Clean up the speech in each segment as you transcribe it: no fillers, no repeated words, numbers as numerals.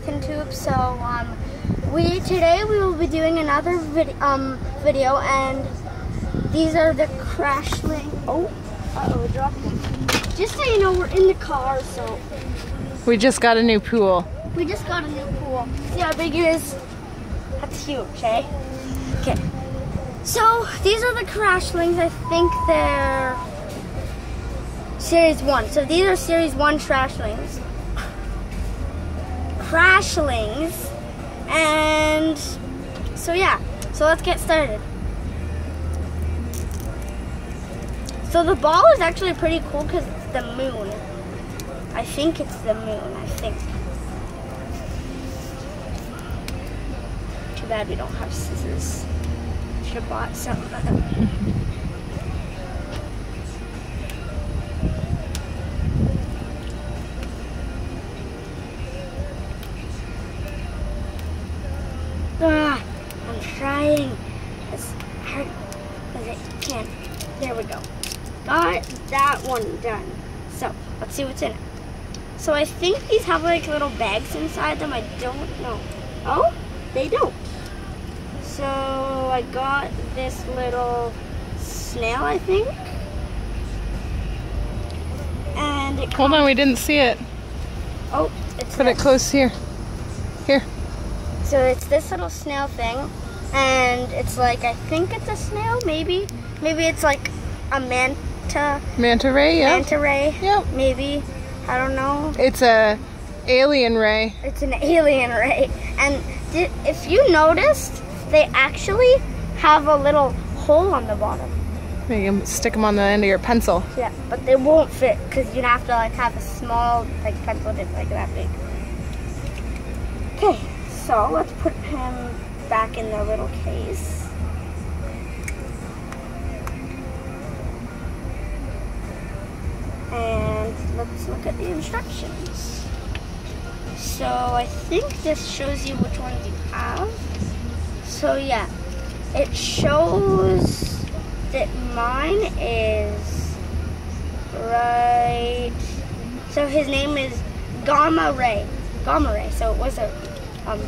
Tube. So today we will be doing another video, and these are the crashlings. Oh, it dropped it. Just so you know, we're in the car, so we just got a new pool. We just got a new pool. See how big it is? That's huge, eh? Okay. So these are the crashlings. I think they're Series 1. So these are Series 1 crashlings. And so yeah, so let's get started. So the ball is actually pretty cool because it's the moon. I think it's the moon, I think. Too bad we don't have scissors. Should have bought some. I'm trying as hard as I can. There we go. Got that one done. So, let's see what's in it. So I think these have like little bags inside them. I don't know. Oh, they don't. So I got this little snail, I think. And it Hold on, we didn't see it. Oh, it's Put it close here. Here. So it's this little snail thing, and it's like, I think it's a snail, maybe. Maybe it's like a manta ray, yeah. Manta ray, yep. Maybe. I don't know. It's a alien ray. It's an alien ray. And if you noticed, they actually have a little hole on the bottom. You can stick them on the end of your pencil. Yeah, but they won't fit because you'd have to like have a small like pencil that's like that big. Okay. So let's put him back in the little case. And let's look at the instructions. So I think this shows you which ones you have. So yeah, it shows that mine is right. So his name is Gamma Ray. Gamma Ray. So it was a one.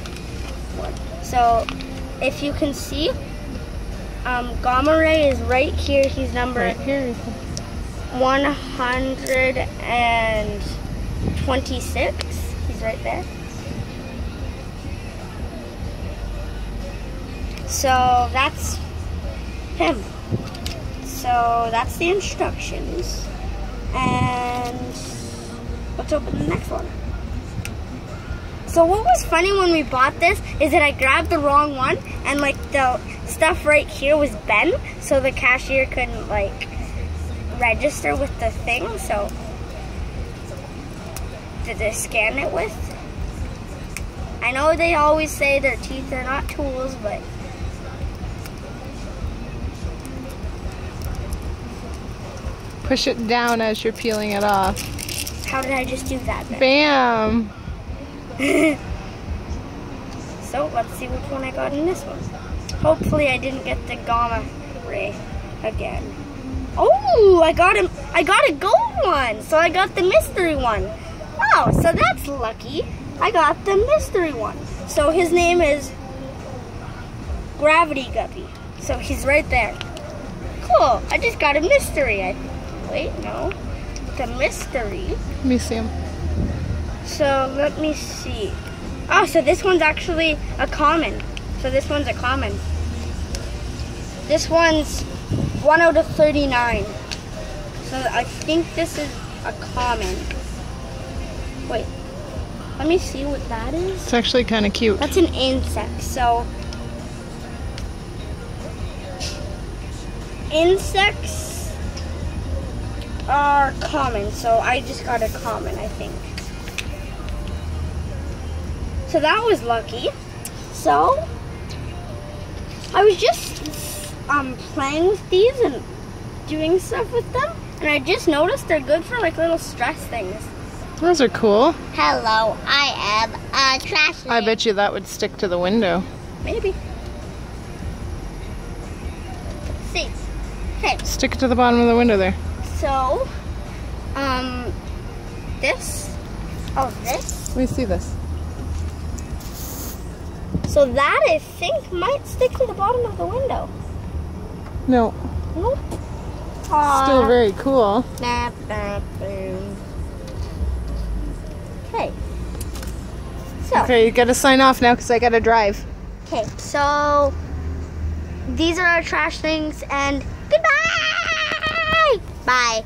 So if you can see, Gamma Ray is right here. He's number right here. 126. He's right there. So that's him. So that's the instructions. And let's open the next one. So what was funny when we bought this is that I grabbed the wrong one, and like the stuff right here was bent, so the cashier couldn't like register with the thing. So did they scan it with? I know they always say their teeth are not tools, but push it down as you're peeling it off. How did I just do that then? Bam! So let's see which one I got in this one. Hopefully I didn't get the Gamma Ray again. Oh, I got a gold one. So I got the mystery one. Wow, so that's lucky. I got the mystery one. So his name is Gravity Guppy. So he's right there. Cool. I just got a mystery. Wait, no. The mystery. Let me see him. So let me see. Oh, so this one's actually a common. So this one's a common. This one's 1 out of 39. So I think this is a common. Wait, let me see what that is. It's actually kind of cute. That's an insect. So insects are common. So I just got a common, I think. So that was lucky. So I was just playing with these and doing stuff with them, and I just noticed they're good for like little stress things. Those are cool. Hello, I am a crashling. I bet you that would stick to the window. Maybe. Let's see. Okay. Stick it to the bottom of the window there. So, this. Oh, this. Let me see this. So that, I think, might stick to the bottom of the window. No. Nope. Still very cool. Okay. So. Okay, you gotta sign off now because I gotta drive. Okay, so these are our trash things, and goodbye! Bye.